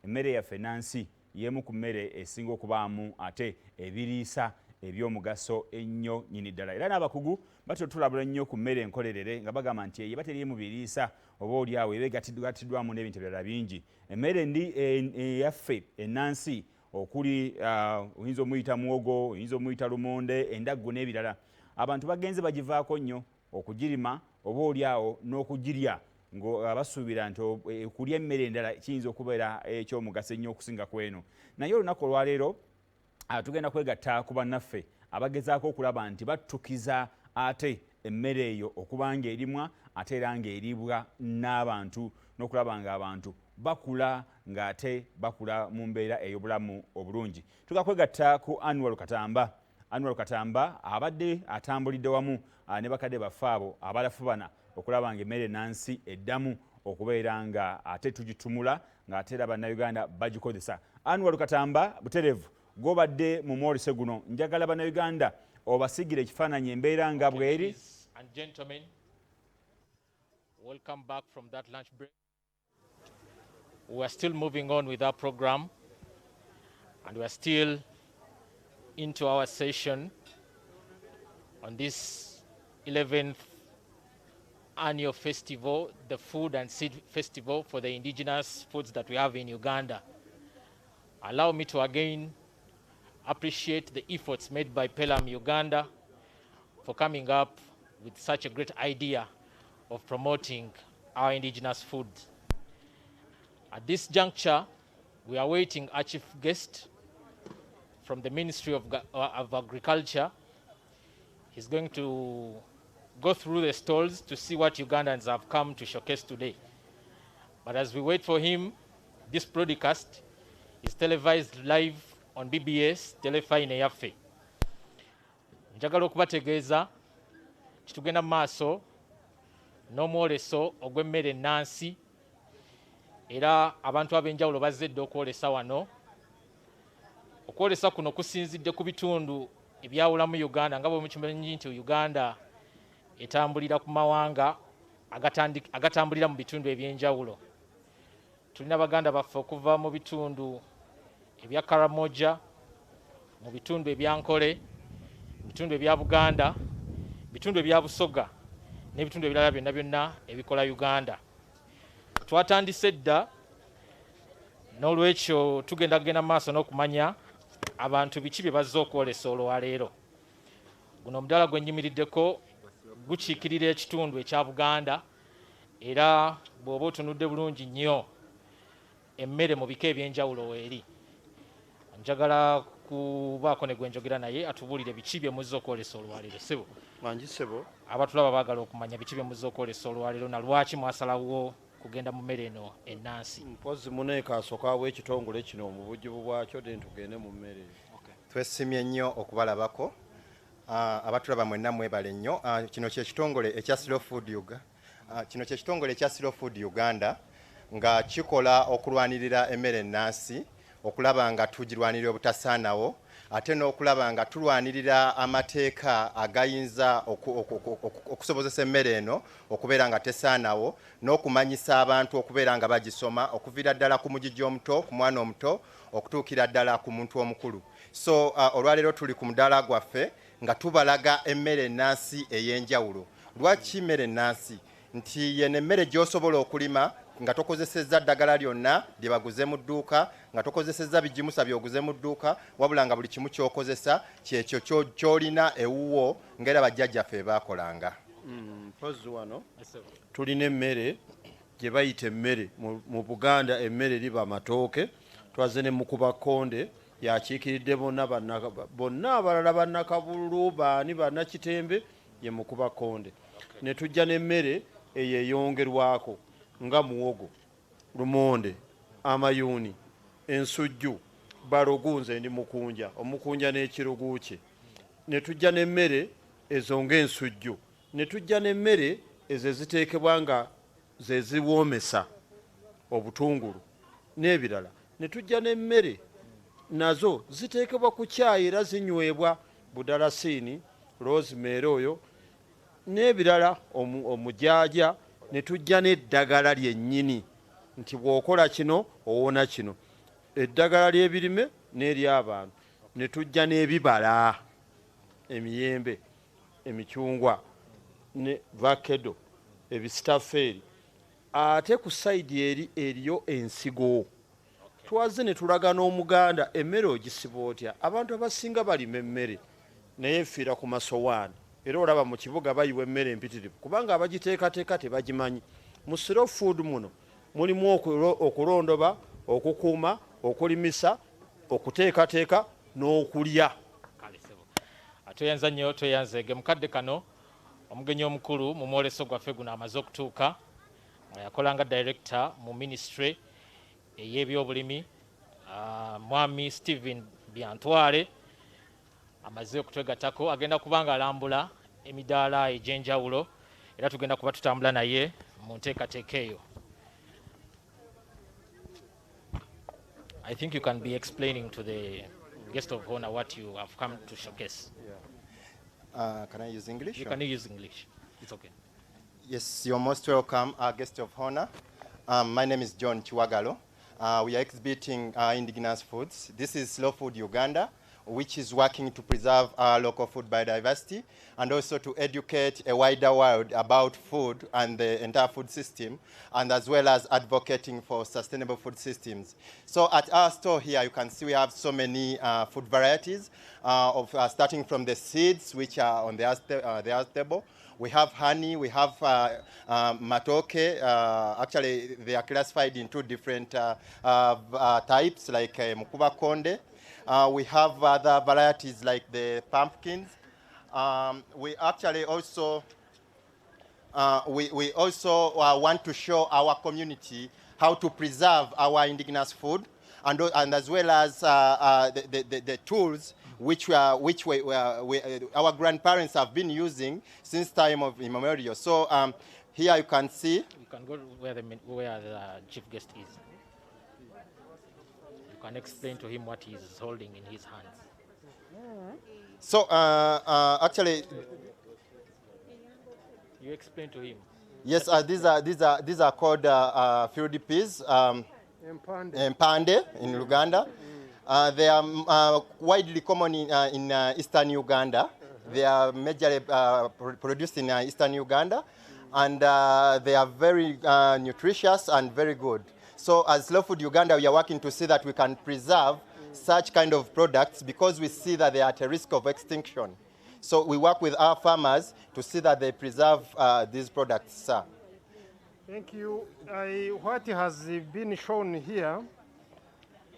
emmere yaffe ennansi y'emu ku mmere esinga okubaamu ate ebiriisa ebyomugaso ennyo nnyini ddala. Era n'abakugu batulabula nnyo ku mmere enkolerere nga bagamba nti eba teriimu biriisa oba oliawo eba egattiddwamu n'ebintu ebirala bingi. Emmere yaffe ennansi okuli oyinza omuyita muwogo, oyinza omuyita lumonde, endaggu n'ebirala, abantu bagenze bagivaako nnyo okugirima oba oliawo n'okugirya nga basuubira nti okulya emmere endala kiyinza okubeera ekyomugaso ennyo okusinga ku eno. Naye olunaku olwaleero tugenda kwegatta ku bannaffe abagezaako okulaba nti battukiza ate emmere eyo okuba ng'erimwa ate era ng'eribwa n'abantu n'okulaba ng'abantu bakula ng'ate bakula mu mbeera ey'obulamu obulungi. Tugakwegatta ku Annual Katamba. Annual Katamba abadde atambulidde wamu ne bakadde baffe abo abalafubana okulaba ng'emmere ennansi eddamu okubeera nga ate tugitumula ng'ate era bannayuganda bagikozesa. Annual Katamba buterevu gobadde mu mwolese guno, njagala bannayuganda obasigire ekifaananyi embeera nga bweri. And gentlemen, welcome back from that lunch break. We are still moving on with our program, and we are still into our session on this 11th annual festival, the Food and Seed Festival for the indigenous foods that we have in Uganda. Allow me to again appreciate the efforts made by Pelham Uganda for coming up with such a great idea of promoting our indigenous food. At this juncture, we are waiting our chief guest from the Ministry of Agriculture. He's going to go through the stalls to see what Ugandans have come to showcase today. But as we wait for him, this broadcast is televised live on BBS Telefine yaffe. Njagala okubategeeza kitugenda mu maaso n'omwoleso ogw'emmere ennansi, era abantu ab'enjawulo bazze dda okwolesa wano. Okwolesa kuno kusinzidde ku bitundu ebyawula mu Uganda, nga bwe mukimanyi nti Uganda etambulira ku mawanga agatambulira mu bitundu eby'enjawulo. Tulina baganda baffe okuva mu bitundu ebya Karamoja, mu bitundu ebyankole, bitundu ebya Buganda, bitundu ebya Busoga n'ebitundu ebirala byonna byonna ebikola Uganda. Twatandise dda, n'olwekyo tugenda maaso n'okumanya abantu biki bye bazze okwolesa olwaleero. Guno omudaala gwe nnyimiriddeko gukiikirira ekitundu ekya Buganda, era bw'oba otunudde bulungi nnyo emmere mu bika eby'enjawulo weeri. Njagala kubaako ne gwe njogera naye atubuulire biki bye muzze okwolesa olwaleero. Ssebo mangi ssebo, abatulaba baagala okumanya biki bye muzze okwolesa olwaleero na lwaki mwasalawo kugenda mu mmere eno ennansi. Mpozi muneeka asookawo ekitongole kino mu bujjuvu bwakyo then tugende mu mmere. Twesimye nnyo okubalabako, abatulaba mwenna mwebale nnyo. Kino kyekitongole ekya Slow Food Uganda, kino kyekitongole ekya Slow Food Uganda nga kikola okulwanirira emmere ennansi, okulaba nga tugirwanirira obutasaanawo, ate n'okulaba nga tulwanirira amateeka agayinza okusobozesa emmere eno okubeera nga tesaanawo, n'okumanyisa abantu okubeera nga bagisoma okuviira ddala ku mugigi omuto, ku mwana omuto okutuukira ddala ku muntu omukulu. So olwaleero tuli ku mudaala gwaffe nga tubalaga emmere ennansi ey'enjawulo. Lwaki emmere ennansi? Nti yene emmere gy'osobola okulima nga tokozesezza ddagala lyonna lye baguze mu dduuka, nga tokozesezza bigimusa byoguze mu dduuka, wabula nga buli kimu ky'okozesa kyekyo ky'olina ewuwo ng'era bajjajjaffe baakolanga. Mpozi wano tulina emmere gye bayita emmere mu Buganda, emmere liba amatooke, twaze ne mukubakonde yakiikiridde bonna abalala bannakabululu baani bannakitembe ye mukubakonde. Ne tujja n'emmere eyeeyongerwako nga muwogo, lumonde, amayuuni, ensujju, balogunze ndi mukunja, omukunja n'ekirugu kye. Ne tujja n'emmere ezo ng'ensujju, ne tujja n'emmere ezo eziteekebwa nga ze ziwoomesa obutungulu n'ebirala. Ne tujja n'emmere nazo ziteekebwa ku caayi era zinywebwa, budalasiini, rosemary oyo n'ebirala, omujaaja. Ne tujja n'eddagala lyennyini nti bw'okola kino owona kino. eddagala ly'ebirime n'ery'abantu, ne tujja n'ebibala, emiyembe, emicungwa, ne vakedo, ebisitaffeeri. Ate ku sayidi eri eriyo ensigo. Twaze ne tulaga n'Omuganda emmere ogisiba otya. Abantu abasinga balima emmere naye efiira ku masowaani. Era olaba mu kibuga bayiwa emmere empitirivu kubanga abagiteekateeka tebagimanyi. Mu slow food muno mulimu okulondoba, okukuuma, okulimisa, okuteekateeka n'okulya. Tweyanza nnyo, tweyanzege mukadde kano omugenyi omukulu mu mwoleso gwaffe guno amaze okutuuka yakola nga director mu ministry ey'ebyobulimi mwami Stephen Byantwale amaze okutwegattako agenda kubanga alambula emidaala egy'enjawulo era tugenda kuba tutambula naye mu nteekateeka eyo. I think you can be explaining to the guest of honor what you have come to showcase. Can I use English? You can use English. It's okay. Yes, you're most welcome, our guest of honor. My name is John Chiwagalo. We are exhibiting indigenous foods. This is Slow Food Uganda, which is working to preserve our local food biodiversity and also to educate a wider world about food and the entire food system, and as well as advocating for sustainable food systems. So at our store here, you can see we have so many food varieties, starting from the seeds, which are on the earth table. We have honey, we have matoke. Actually, they are classified in two different types, like mukuba konde. We have other varieties like the pumpkins. We actually also we also want to show our community how to preserve our indigenous food, and as well as the tools which our grandparents have been using since time of immemorial. So here you can see. You can go where the chief guest is. You can explain to him what he is holding in his hands. So actually, you explain to him. Yes, these are called field peas, empande in Uganda. They are widely common in eastern Uganda. They are majorly produced in eastern Uganda, and they are very nutritious and very good. So as Slow Food Uganda, we are working to see that we can preserve such kind of products because we see that they are at a risk of extinction. So we work with our farmers to see that they preserve these products, sir. Thank you. What has been shown here,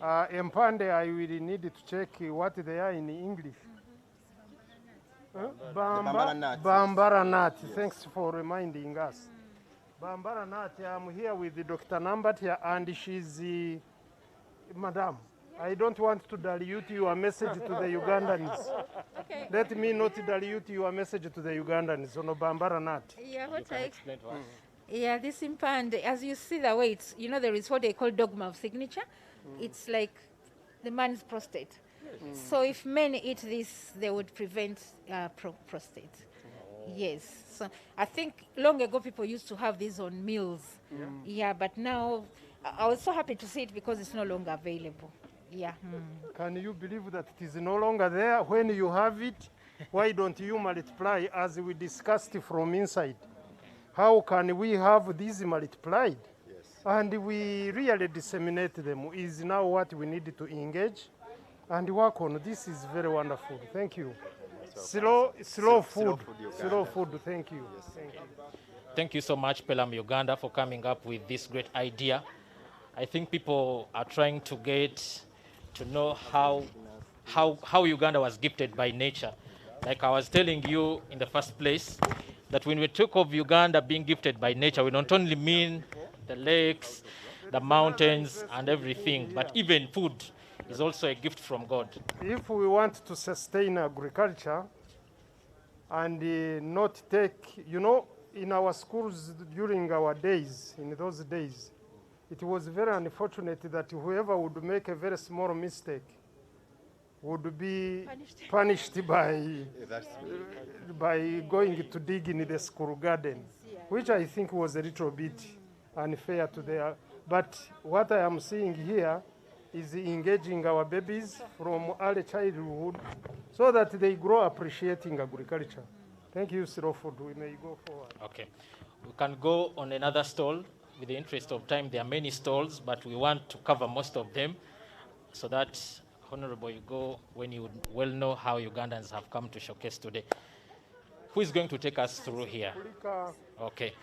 empande, I will need to check what they are in English. Bambara nut. Bambara nut. Thanks for reminding us. Bambara nut. I'm here with Dr. Nambatia, and she's Madam. I don't want to dilute your message to the Ugandans. Okay. Let me not dilute your message to the Ugandans on Bambara nut. Yeah, You can explain to us. Yeah, this impande, as you see the way it's, there is what they call dogma of signature. It's like the man's prostate. So if men eat this, they would prevent prostate. Yes. So I think long ago people used to have these on meals. Yeah, but now I was so happy to see it because it's no longer available. Yeah. Can you believe that it is no longer there? When you have it, why don't you multiply as we discussed from inside? How can we have these multiplied? Yes. And we really disseminate them is now what we need to engage and work on. This is very wonderful. Thank you. Slow food. Slow food. Thank you. Yes. Thank you. Thank you so much, Pelam Uganda, for coming up with this great idea. I think people are trying to get to know how Uganda was gifted by nature. Like I was telling you in the first place, that when we talk of Uganda being gifted by nature, we don't only mean the lakes, the mountains, and everything, but even food is also a gift from God. If we want to sustain agriculture and not take, in our schools during our days, in those days, it was very unfortunate that whoever would make a very small mistake would be punished by going to dig in the school garden, which I think was a little bit unfair to their. But what I am seeing here is engaging our babies from early childhood so that they grow appreciating agriculture. Thank you, Slow Food. We may go forward. Okay. We can go on another stall. With the interest of time, there are many stalls, but we want to cover most of them so that, Honorable, you go when you well know how Ugandans have come to showcase today. Who is going to take us through here? Okay.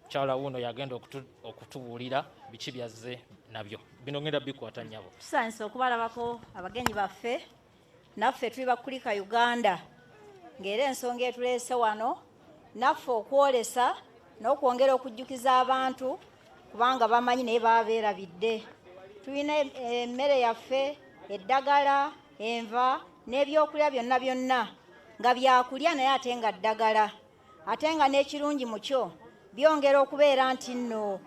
Chala uno yagenda okutubuulira biki byazze nabyo. Bino ngenda bikwata nnyabo. Tusanze okubalabako abagenyi baffe naffe tuli bakulika Uganda ng'era ensonga etuleese wano naffe okwolesa n'okwongera okujjukiza abantu kubanga bamanyi naye baba beerabidde. Tulina emmere yaffe, eddagala, enva n'ebyokulya byonna byonna nga byakulya naye ate nga ddagala. Ate nga n'ekirungi mu kyo byongera okubeera nti nno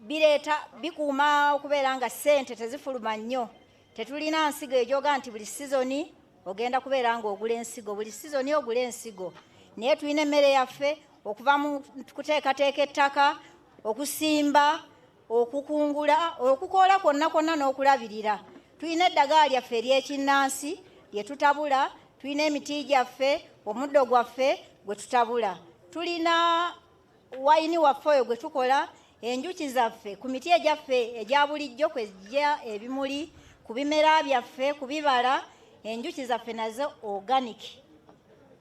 bireeta bikuuma okubeera nga ssente tezifuluma nnyo. Tetulina nsigo egyoga nti buli sizoni ogenda kubeera ng'ogula ensigo, buli sizoni ogula ensigo. Naye tulina emmere yaffe okuva mu kuteekateeka ettaka, okusimba, okukungula, okukoola kwonna kwonna n'okulabirira. Tulina eddagala lyaffe ery'ekinnansi lye tutabula, tulina emiti gyaffe, omuddo gwaffe gwe tutabula. Tulina wayini waffe oyo gwe tukola, enjuki zaffe ku miti egyaffe egya bulijjo kwejja ebimuli, ku bimera byaffe, ku bibala, enjuki zaffe nazo organic.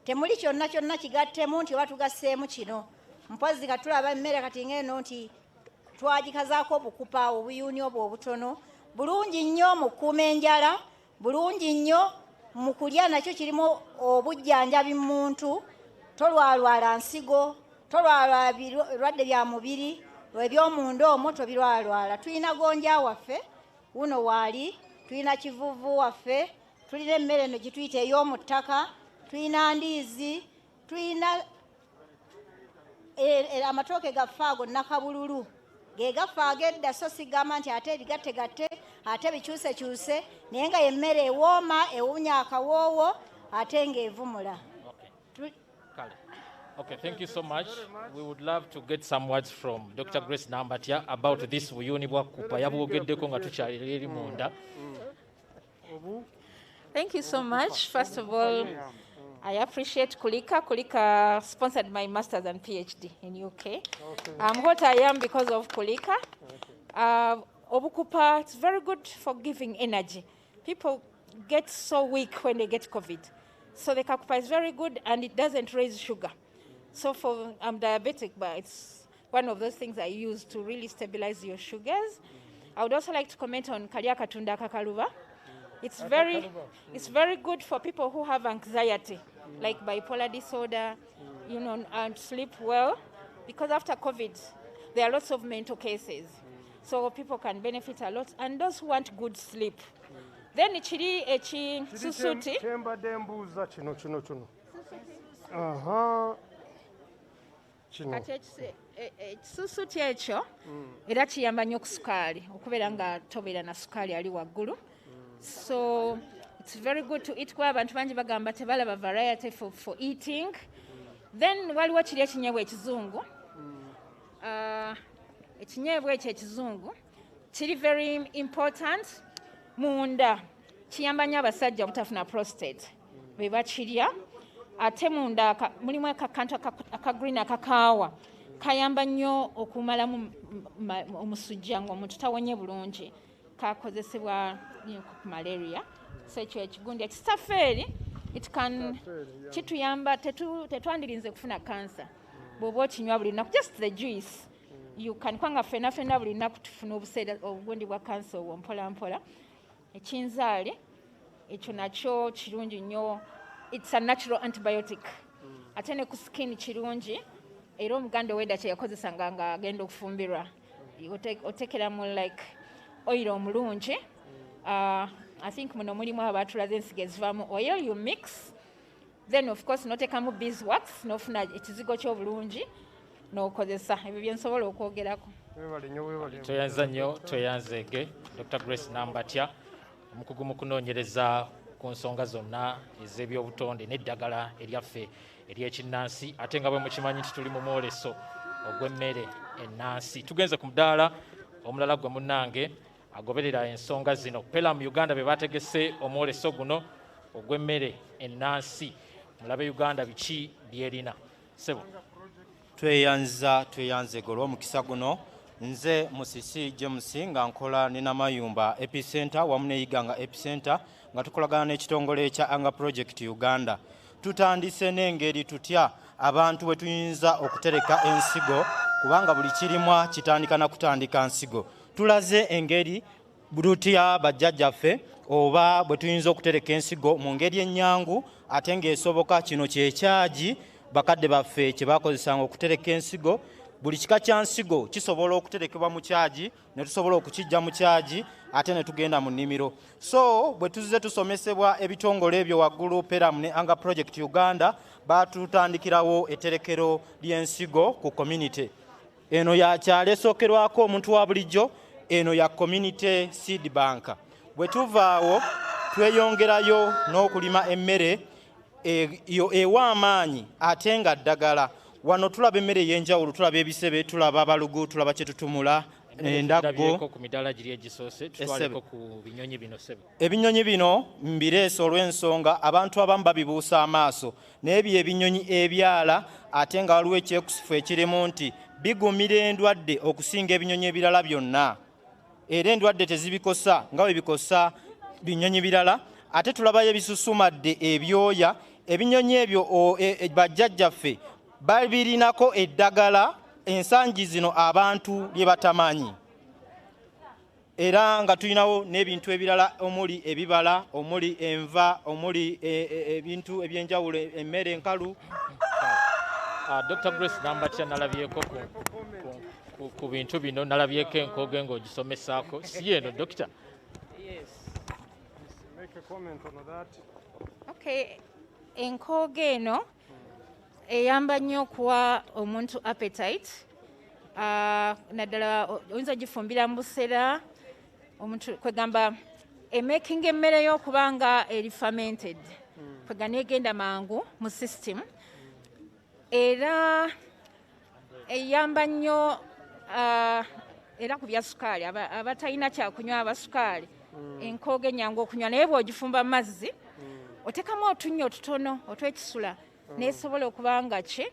Temuli kyonna kyonna kigattemu nti oba tugasseemu kino. Mpozi katulaba emmere kati ng'eno nti twagikazaako obukupa obuyuuni obwo obutono. Bulungi nnyo mu kukuuma enjala, bulungi nnyo mu kulya, nakyo kirimu obujjanjabi mu muntu. Tolwalwala nsigo, tolwalwala birwadde bya mubiri, eby'omunda omwo tobirwalwala. Tulina gonja waffe, wuno waali, tulina kivuvu waffe, tulina emmere eno gye tuyita ey'omu ttaka, tulina ndiizi, tulina amatooke gaffe ago nakabululu. Ge gaffe ag'edda so sigamba nti ate ebigattegatte, ate bikyusekyuse, naye nga y'emmere ewooma, ewunya akawoowo, ate ng'evumula. Okay, thank you so much. We would love to get some words from Dr. Grace Nambatya about this buyuuni bwa kupa. Yabwogeddeko nga tukyalira eri munda. Thank you so much. First of all, I appreciate Kulika. Kulika sponsored my master's and PhD in UK. I'm what I am because of Kulika. Obukupa, it's very good for giving energy. People get so weak when they get COVID. So the kakupa is very good and it doesn't raise sugar. So I'm diabetic, but it's one of those things I use to really stabilize your sugars. I would also like to comment on Kalya Katunda Kakaluba. It's very good for people who have anxiety, like bipolar disorder, you know, and sleep well, because after COVID, there are lots of mental cases. So people can benefit a lot, and those who want good sleep. Then chiri susuti. Susuti ekyo era kiyamba nnyo ku sukaali okubeera nga tobeera na sukaali ali waggulu. So it's very good to eat kuba abantu bangi bagamba tebalaba variety for eating. Then waliwo kiri ekinyeebwa ekizungu. Ekinyeebwa ekyo ekizungu kiri very important munda. Kiyamba nnyo abasajja obutafuna prostate bwe bakirya. Ate munda mulimu akantu akagriini akakaawa kayamba nnyo okumalamu omusujja ng'omuntu tawonye bulungi. Kakozesebwa ku malaria. So ekyo ekigundi ekisafeeri kituyamba tetwandirinze kufuna kansa bw'oba okinywa buli lunaku, just the juice you can kwanga ffenna buli lunaku tufuna obuseera obugundi bwa kansa obwo mpola mpola. Ekinzaali ekyo nakyo kirungi nnyo. It's a natural antibiotic. Ate ne ku skin kirungi era Omuganda ow'edda kye yakozesanga nga agenda okufumbirwa. Otekeramu like oil omulungi. I think muno mulimu abaatulaze ensigo ezivaamu oil, you mix. Then of course n'otekamu beeswax n'ofuna ekizigo ky'obulungi n'okozesa. Ebyo bye nsobola okwogerako. Tweyanza nnyo, tweyanzege Dr. Grace Nambatya, omukugu mu kunoonyereza ku nsonga zonna ez'ebyobutonde n'eddagala eryaffe ery'ekinnansi, ate nga bwe mukimanyi nti tuli mu mwoleso ogw'emmere ennansi. Tugenze ku mudaala omulala gwe munnange agoberera ensonga zino. Pela mu Uganda be bategese omwoleso guno ogw'emmere ennansi. Mulabe Uganda biki byerina. Sebo. Tweyanze olw'omukisa guno. Nze Musisi James nga nkola ne Namayumba Epicenter wamu ne Iganga Epicenter nga tukolagana n'ekitongole ekya Anga Project Uganda. Tutandise n'engeri tutya abantu bwe tuyinza okutereka ensigo kubanga buli kirimwa kitandika na kutandika nsigo. Tulaze engeri tutya bajjajjaffe oba bwe tuyinza okutereka ensigo mu ngeri ennyangu ate ng'esoboka. Kino kyekyagi bakadde baffe kye bakozesanga okutereka ensigo. Buli kika kya nsigo kisobola okuterekebwa mu kyagi ne tusobola okukijja mu kyagi ate ne tugenda mu nnimiro. So bwe tuzze tusomesebwa ebitongole ebyo waggulu Peramu ne Anga Project Uganda batutandikirawo etterekero ly'ensigo ku community. Eno ya kyalo esookerwako omuntu wa bulijjo, eno ya community seed bank. Bwe tuvaawo tweyongerayo n'okulima emmere ewa amaanyi ate nga ddagala. Wano tulaba emmere ey'enjawulo, tulaba ebisebe, tulaba abalugu, tulaba kyetutumula, endaggo. Ku midala giri egisoose tutwaleko ku binyonyi bino Sebo. Ebinyonyi bino mbireese olw'ensonga abantu abamu babibuusa amaaso. N'ebyo ebinyonyi ebyala ate nga waliwo ekyekusifu ekirimu nti bigumira endwadde okusinga ebinyonyi ebirala byonna. Era endwadde tezibikosa nga bwe bikosa binyonyi birala. Ate tulabayo ebisusumadde ebyoya. Ebinyonyi ebyo bajjajjaffe babirinako eddagala ensangi zino abantu bye batamanyi. Era nga tulinawo n'ebintu ebirala omuli ebibala, omuli enva, omuli ebintu ebyenjawulo, emmere enkalu. Dr. Grace Nambatya nalabyeko ku bintu bino, nalabyeko enkoge ng'ogisomesaako. Si eno Doctor? Yes. Make a comment on that. Okay, enkoge eno eyamba nnyo okuwa omuntu appetite. Naddala oyinza gifumbira mu busera omuntu kwegamba emaking emmere y'okubanga eri fermented kwega negenda mangu mu system. Era eyamba nnyo era ku bya sukaali abatalina kyakunywa abasukaali. Enkoge nyangu okunywa naye bw'ogifumba mu mazzi otekamu otunnyo otutono otw'ekisula nesobola okubanga ki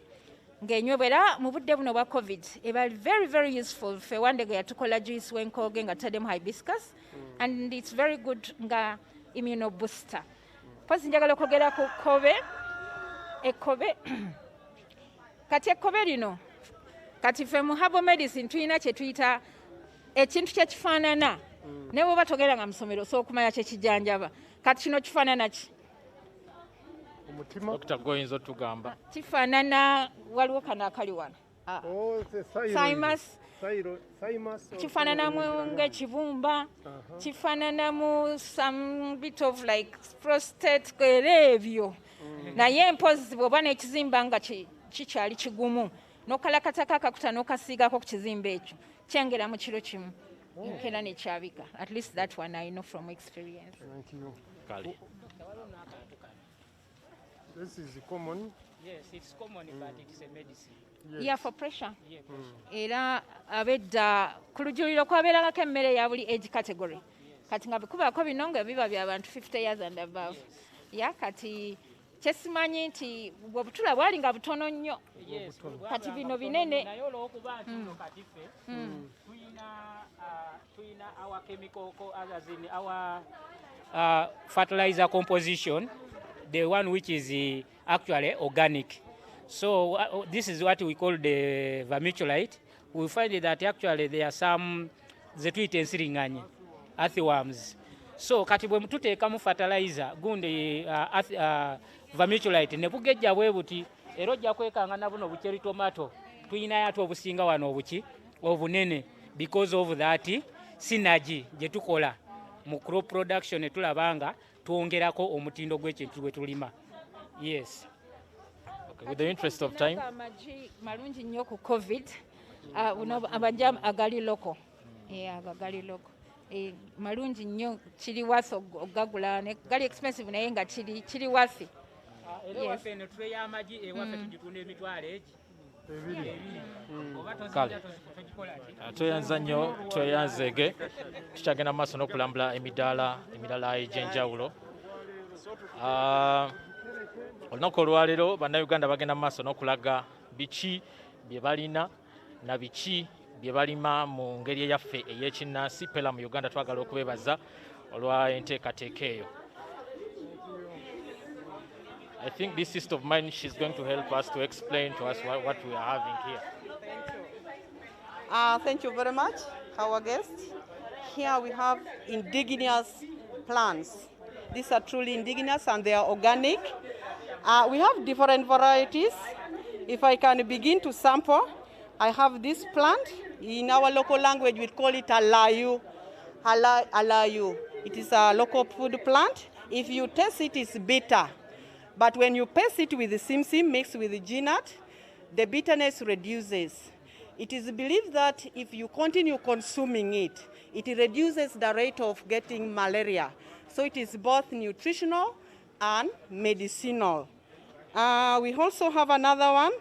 ng'enywebwa. Era mu budde buno bwa covid eba very very useful. Ffe wande ge yatukola juice w'enkoge nga tutaddemu hibiscus and it's very good nga immuno booster. Pozi njagala okwogera ku kkobe. Ekkobe kati ekkobe lino kati ffe mu herbal medicine tulina kye tuyita ekintu kye kifaanana ne bw'oba togera nga musomero so okumanya kye kijanjaba. Kati kino kifaanana ki? Dr. Goyinza otugamba. Kifaanana waliwo kano akali wano. Thymus. Kifaananamu ng'ekibumba. Kifaananamu some bit of like prostate era ebyo. Naye mpozi bw'oba n'ekizimba nga kikyali kigumu n'okalakatako akakuta n'okasiigako ku kizimba ekyo kyengera mu kiro kimu nkera nekyabika. At least that one I know from experience. Thank you. Kali. This is common. Yes, it's common, but it's a medicine. Yes. Yeah, for pressure. Yeah. Era abedda ku lujuliro kwabeerangako emmere ya buli age category. Kati nga bikubaako bino nga biba by'abantu 50 years and above. Ya kati kyesimanyi nti bw'obutula bwali nga butono nnyo. Yes. Kati bino binene. Naye olw'okuba nti no kati ffe tuyina our chemical as in our fertilizer composition, the one which is actually organic. So this is what we call the vermiculite. We find that actually there are some zetuyita ensiriŋŋanyi, earthworms. So kati bwe tuteekamu fertilizer gundi vermiculite ne bugejja bwe buti era ojja kwekanga na buno bukyeri tomato tuyinayo ate obusinga wano obuki obunene because of that synergy gye tukola mu crop production tulabanga twongerako omutindo gw'ekintu gwe tulima. Yes. Okay, with the interest of time. Malungi nnyo ku covid. Abajja agali loko. Agali loko. Malungi nnyo kiri wasi ogagula ne gali expensive naye nga kiri wasi. Era waffe ne tule y'amagi ewaffe tugitunda emitwalo egi. kale tweyanza nnyo tweyanzege tukyagenda mu maaso n'okulambula emidaala egy'enjawulo. Olunaku olwaleero bannayuganda bagenda mu maaso n'okulaga biki bye balina na biki bye balima mu ngeri eyaffe ey'ekinnansi. Pela mu Uganda twagala okubeebaza olwa enteekateeka eyo. I think this sister of mine, she's going to help us to explain to us what we are having here. Thank you very much, our guests. Here we have indigenous plants. These are truly indigenous and they are organic. We have different varieties. If I can begin to sample, I have this plant. In our local language, we call it alayu. Alayu. It is a local food plant. If you taste it, it's bitter. But when you paste it with the simsim mixed with the ginat, the bitterness reduces. It is believed that if you continue consuming it, it reduces the rate of getting malaria. So it is both nutritional and medicinal. We also have another one.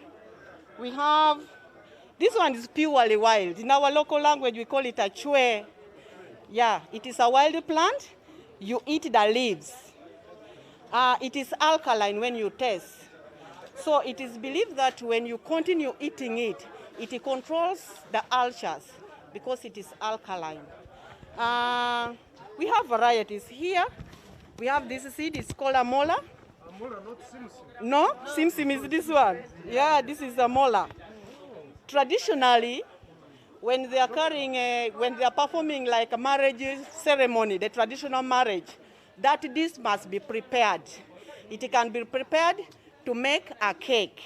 This one is purely wild. In our local language, we call it a chwe. Yeah, it is a wild plant. You eat the leaves. It is alkaline when you taste. So it is believed that when you continue eating it, it controls the ulcers because it is alkaline. We have varieties here. We have this seed, it's called a mola. Mola, not simsim. No, simsim is this one. Yeah, this is a mola. Traditionally, when they are when they are performing like a marriage ceremony, the traditional marriage, that this must be prepared. It can be prepared to make a cake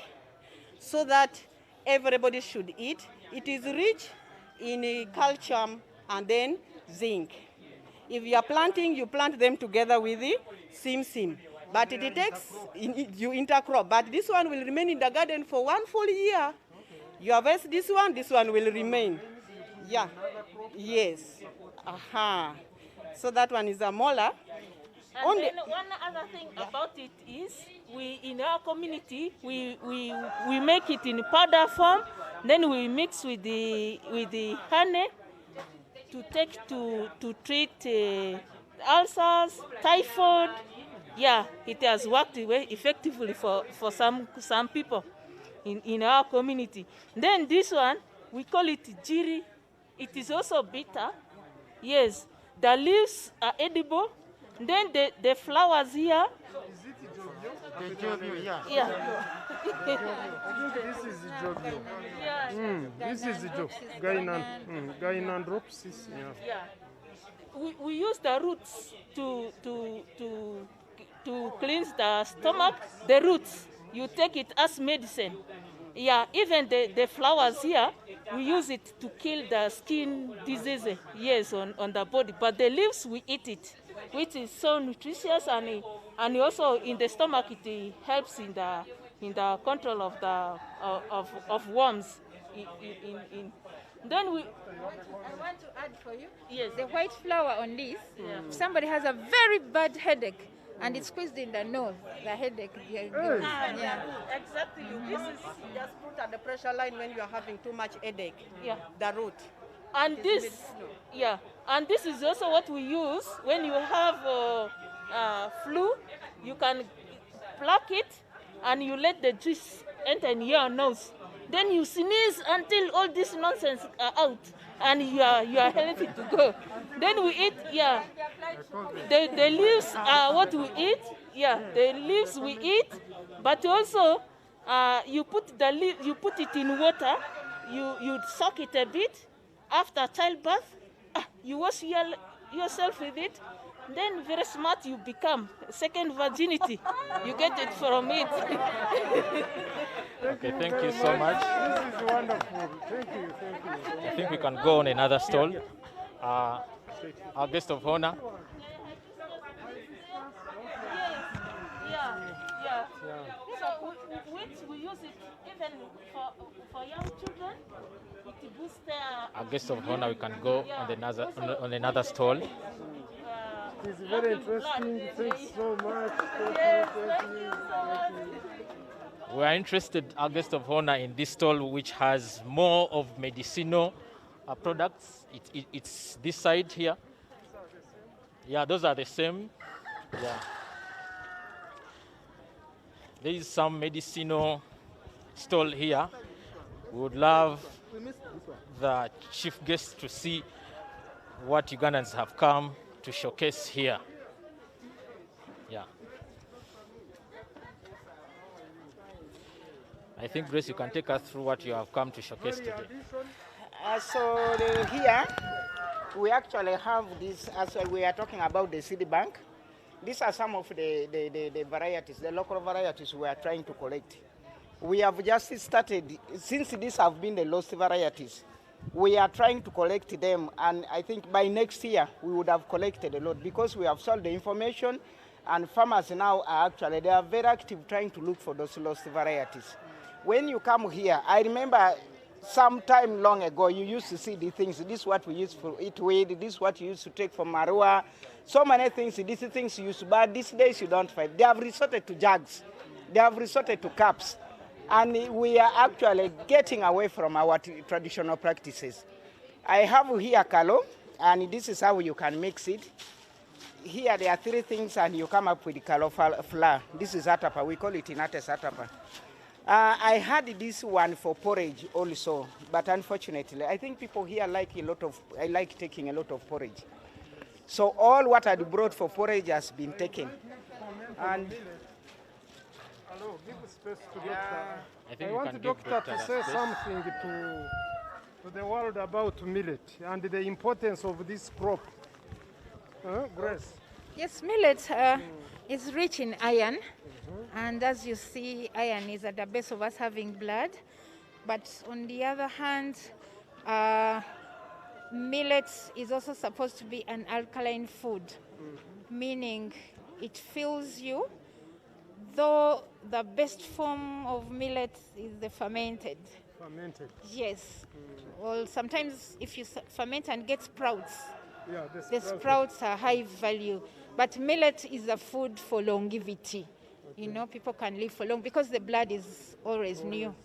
so that everybody should eat. It is rich in calcium and then zinc. If you are planting, you plant them together with the simsim. But it takes, you intercrop. But this one will remain in the garden for 1 full year. You harvest this one will remain. Yeah. Yes. Aha. So that one is a mola. And then one other thing about it is, we in our community we make it in powder form, then we mix with the honey to take to treat ulcers, typhoid. Yeah, it has worked very effectively for some people in our community. Then this one, we call it jiri. It is also bitter. Yes, the leaves are edible. Then the flowers here. Is it jovio? Yeah. This is jovio. Yeah. This is Gynandropsis. Yeah. We use the roots to cleanse the stomach. The roots, you take it as medicine. Yeah, even the flowers here, we use it to kill the skin disease, yes, on the body. But the leaves, we eat it, which is so nutritious, and also in the stomach, it helps in the control of the of worms. Then I want to add for you. Yes. The white flower on this. Yeah. If somebody has a very bad headache and it's squeezed in the nose, the headache. Yeah. Exactly. This is just put at the pressure line when you are having too much headache. Yeah. The root. And this, yeah, and this is also what we use when you have flu. You can pluck it and you let the juice enter in your nose. Then you sneeze until all this nonsense are out, and you are healthy to go. Then we eat, yeah. The leaves are what we eat, yeah. The leaves we eat, but also you put it in water. You soak it a bit. After childbirth, you wash yourself with it. Then very smart you become. Second virginity, you get it from it. Okay, thank you so much. This is wonderful. Thank you. I think we can go on another stall. Our guest of honor. Yeah. So we use it even for young children. It boosts their. Our guest of honor, we can go on another stall. It's very interesting. Thanks so much. Thank you so much. We are interested, our guest of honor, in this stall which has more of medicinal products. It's this side here. Yeah, those are the same. Yeah. There is some medicinal stall here. We would love the chief guest to see what Ugandans have come to showcase here. Yeah. I think, Grace, you can take us through what you have come to showcase today. Here, we actually have this, as we are talking about the seed bank. These are some of the varieties, the local varieties we are trying to collect. We have just started, since these have been the lost varieties, we are trying to collect them, and I think by next year we would have collected a lot because we have sold the information, and farmers now are actually, they are very active trying to look for those lost varieties. When you come here, I remember some time long ago, you used to see the things. This is what we used to eat with. This is what you used to take from Marua. So many things. These things you used to buy. These days you don't find. They have resorted to jugs. They have resorted to cups. And we are actually getting away from our traditional practices. I have here kalo, and this is how you can mix it. Here there are three things, and you come up with kalo flour. This is atapa. We call it inates atapa. I had this one for porridge also, but unfortunately, I think people here like I like taking a lot of porridge. So all what I brought for porridge has been taken. And hello, give space to Doctor. I want the Doctor to say something to the world about millet and the importance of this crop. Grace? Yes, millet is rich in iron. And as you see, iron is at the base of us having blood. But on the other hand, millet is also supposed to be an alkaline food, meaning it fills you, though the best form of millet is the fermented. Fermented? Yes. Well, sometimes if you ferment and get sprouts, yeah, the sprouts are high value. But millet is a food for longevity. You know, people can live for long because the blood is always new.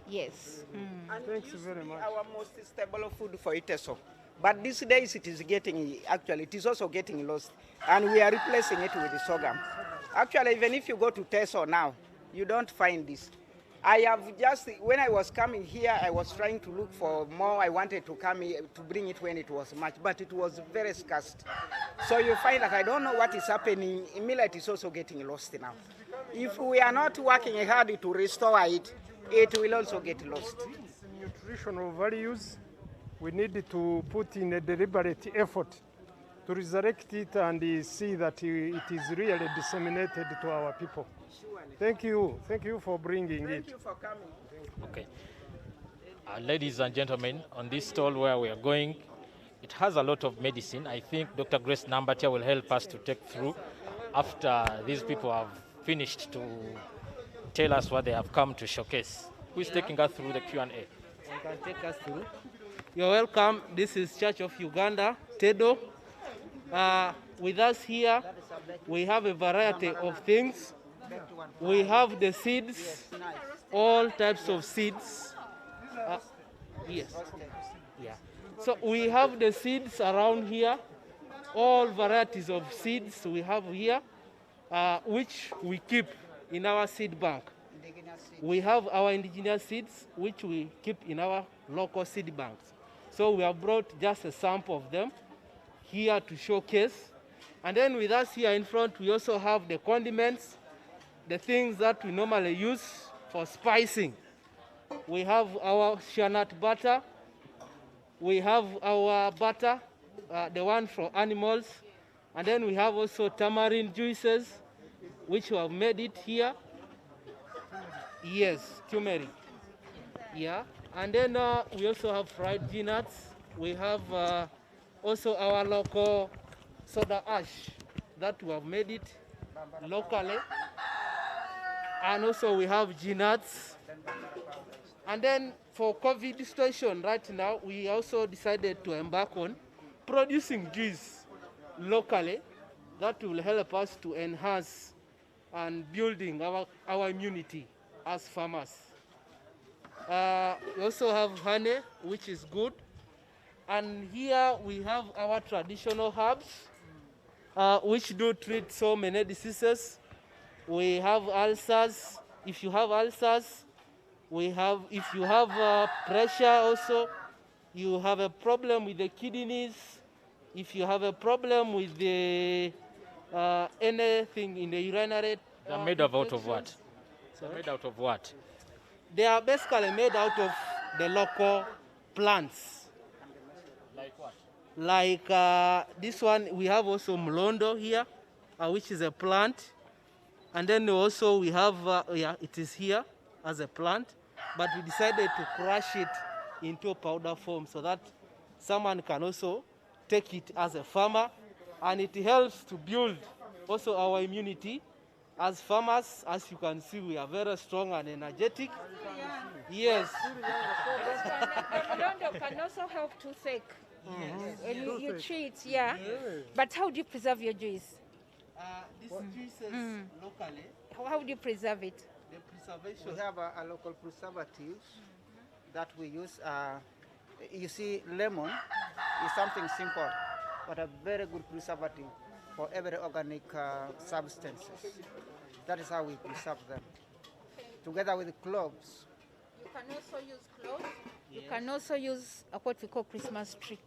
Yes. And thanks very much. Our most stable food for Iteso. But these days it is getting, actually, it is also getting lost. And we are replacing it with the sorghum. Actually, even if you go to Teso now, you don't find this. I have just, when I was coming here, I was trying to look for more. I wanted to come here to bring it when it was much, but it was very scarce. So you find that I don't know what is happening. Millet is also getting lost now. If we are not working hard to restore it, it will also get lost. Nutritional values, we need to put in a deliberate effort to resurrect it and see that it is really disseminated to our people. Thank you. Thank you for bringing it. Thank you for coming. Okay. Ladies and gentlemen, on this stall where we are going, it has a lot of medicine. I think Dr. Grace Nambatia will help us to take through after these people have finished to tell us what they have come to showcase. Who is taking us through the Q&A? You can take us through. You're welcome. This is Church of Uganda, Tedo. With us here, we have a variety of things. We have the seeds, all types of seeds. Yes. Yeah. So we have the seeds around here, all varieties of seeds we have here, which we keep in our seed bank. We have our indigenous seeds, which we keep in our local seed banks. So we have brought just a sample of them here to showcase. And then with us here in front, we also have the condiments, the things that we normally use for spicing. We have our shea nut butter. We have our butter, the one for animals. And then we have also tamarind juices, which we have made it here. Yes, turmeric. Yeah. And then we also have fried peanuts. We have also our local soda ash that we have made it locally. And also we have peanuts. And then for COVID situation right now, we also decided to embark on producing juice locally that will help us to enhance and building our immunity as farmers. We also have honey, which is good. And here we have our traditional herbs, which do treat so many diseases. We have ulcers. If you have ulcers, if you have pressure also, you have a problem with the kidneys, if you have a problem with the anything in the urinary. They're made out of what? They're made out of what? They are basically made out of the local plants. Like what? Like this one, we have also mlondo here, which is a plant. And then also we have, it is here as a plant, but we decided to crush it into a powder form so that someone can also take it as a farmer, and it helps to build also our immunity. As farmers, as you can see, we are very strong and energetic. Yes. Mlondo can also help toothache. When you treat, yeah. But how do you preserve your juice? This juice is locally. How do you preserve it? The preservation. We have a local preservative that we use. You see, lemon is something simple, but a very good preservative for every organic substances. That is how we preserve them. Together with cloves. You can also use cloves. You can also use what we call Christmas tree.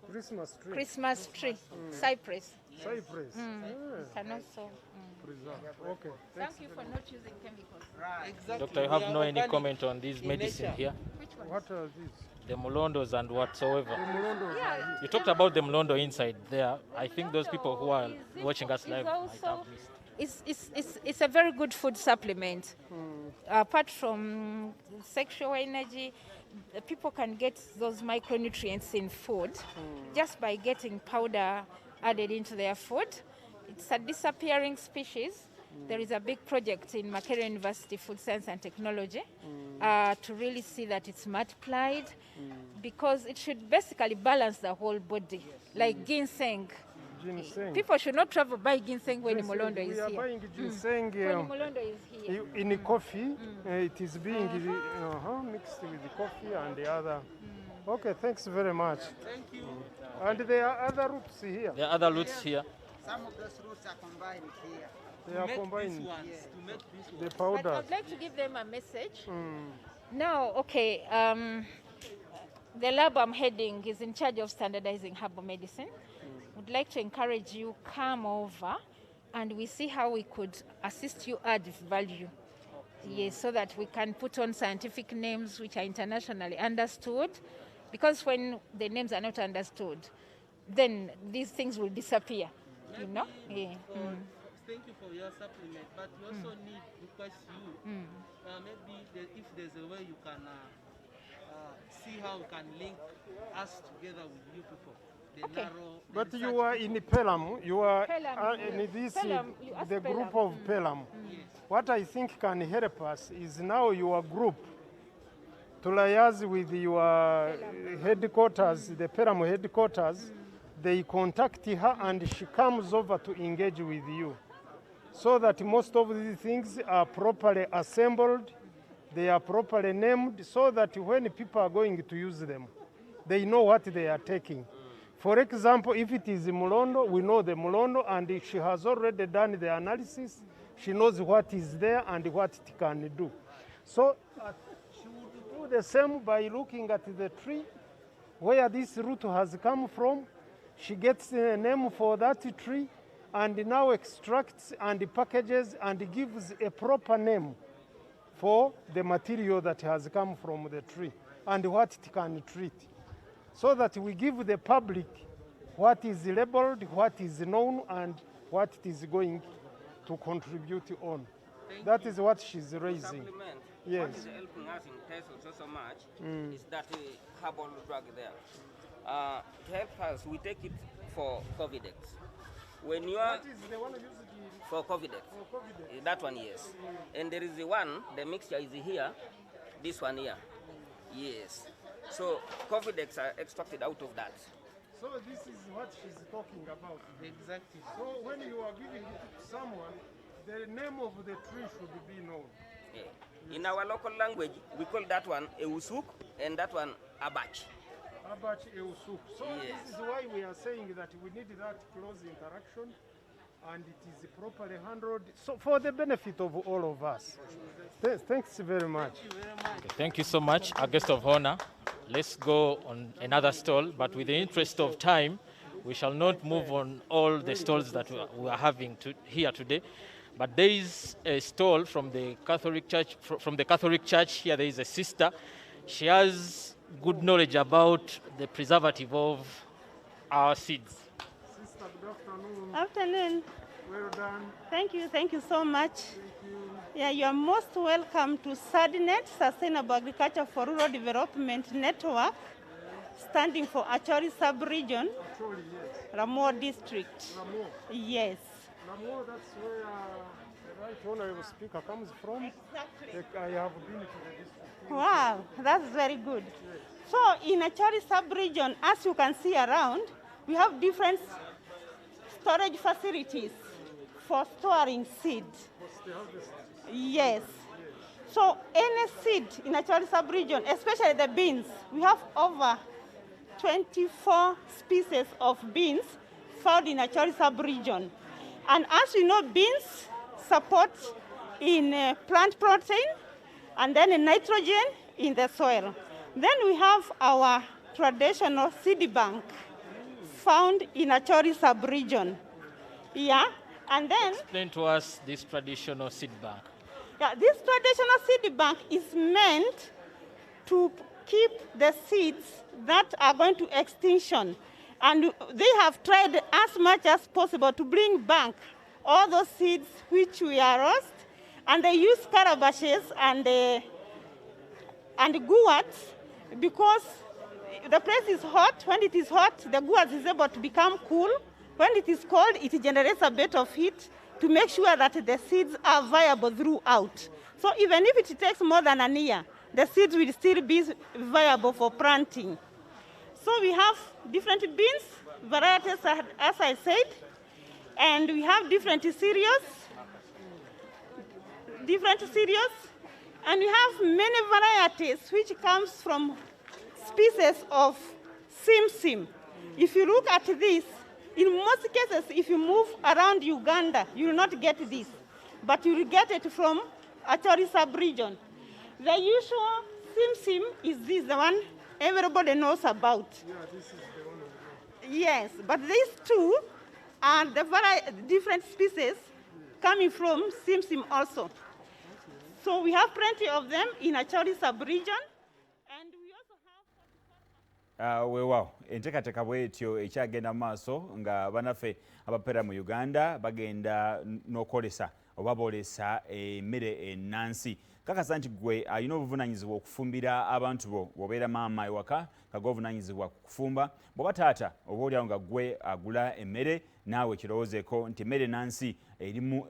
Christmas tree. Christmas tree. Cypress. Cypress. You can also preserve. Okay. Thank you for not using chemicals. Right. Exactly. Doctor, you have no any comment on these medicine here? Which one? What are these? The molondos and whatsoever. The mlondo. Yeah. You talked about the molondo inside there. I think those people who are watching us live might have missed. It's a very good food supplement. Apart from sexual energy, people can get those micronutrients in food just by getting powder added into their food. It's a disappearing species. There is a big project in Makerere University Food Science and Technology to really see that it's multiplied because it should basically balance the whole body, like ginseng. Ginseng. People should not travel by ginseng when Molondo is We are here. buying ginseng When Molondo is here. in coffee. It is being mixed with the coffee and the other. Okay, thanks very much. Thank you. And there are other roots here. There are other roots here. Some of those roots are combined here. They are Make combined. these ones, to make these The ones. But powder. I'd like to give them a message. Now, okay, the lab I'm heading is in charge of standardizing herbal medicine. Would like to encourage you come over and we see how we could assist you add value. Yes, so that we can put on scientific names which are internationally understood. Because when the names are not understood, then these things will disappear. You know? Yeah. Thank you for your supplement, but we also need request you. Maybe if there's a way you can see how we can link us together with you people. Okay. But you are in Pelham. You are Pelham, in this Pelham, you ask the group Pelham. of Pelham. What I think can help us is now your group to liaise with your headquarters, the Pelham headquarters. They contact her and she comes over to engage with you, so that most of these things are properly assembled, they are properly named, so that when people are going to use them, they know what they are taking. For example, if it is Mlondo, we know the Mlondo, and if she has already done the analysis, she knows what is there and what it can do. So she would do the same by looking at the tree, where this root has come from. She gets a name for that tree, and now extracts and packages and gives a proper name for the material that has come from the tree and what it can treat, so that we give the public what is labeled, what is known, and what it is going to contribute on. That is what she's raising. Yes. What is helping us in TESOL so much is that herbal drug there. To help us, we take it for Covidex. When you are That is the one used for Covidex. That one, yes. And there is the one, the mixture is here, this one here. Yes. So Covidex are extracted out of that. So this is what she's talking about. Exactly. So when you are giving it to someone, the name of the tree should be known. Yeah. In our local language, we call that one eusuk and that one abach. Abach eusuk. So this is why we are saying that we need that close interaction and it is properly handled, so for the benefit of all of us. Thanks very much. Thank you so much, our guest of honor. Let's go on another stall, but with the interest of time, we shall not move on all the stalls that we are having here today. But there is a stall from the Catholic Church. From the Catholic Church here, there is a sister. She has good knowledge about the preservative of our seeds. Sister, good afternoon. Afternoon. Well done. Thank you so much. Yeah, you are most welcome to SADNET, Sustainable Agriculture for Rural Development Network, standing for Acholi Sub-Region, Ramour District. Ramour. Yes. Ramour, that's where the right honorable speaker comes from. Exactly. I have been to the district. Wow, that's very good. So in Acholi Sub-Region, as you can see around, we have different storage facilities for storing seed. Yes. So any seed in Acholi Sub-Region, especially the beans, we have over 24 species of beans found in Acholi Sub-Region. And as you know, beans support in plant protein and then in nitrogen in the soil. Then we have our traditional seed bank found in Acholi Sub-Region. Yeah, and then... Explain to us this traditional seed bank. Yeah, this traditional seed bank is meant to keep the seeds that are going to extinction. And they have tried as much as possible to bring back all those seeds which we are lost. And they use calabashes and gourds because the place is hot. When it is hot, the gourds is able to become cool. When it is cold, it generates a bit of heat to make sure that the seeds are viable throughout. So even if it takes more than a year, the seeds will still be viable for planting. So we have different beans, varieties as I said, and we have different cereals, and we have many varieties which comes from species of simsim. If you look at this, in most cases, if you move around Uganda, you will not get this, but you will get it from Acholi Sub-Region. The usual simsim is this, the one everybody knows about. Yeah, this is the one. Yes, but these two are the different species coming from simsim also. So we have plenty of them in Acholi Sub-Region. Weewaawo enteekateeka bw'etyo ekyagenda mu maaso nga banaffe abapera mu Uganda bagenda n'okwolesa oba boolesa emmere ennansi. Kakasa nti gwe alina obuvunaanyizibwa okufumbira abantu bo bw'obeera maama ewaka nga gw'obuvunaanyizibwa kufumba. Bw'oba taata oba oliawo nga gwe agula emmere naawe kirowoozeeko nti emmere ennansi erimu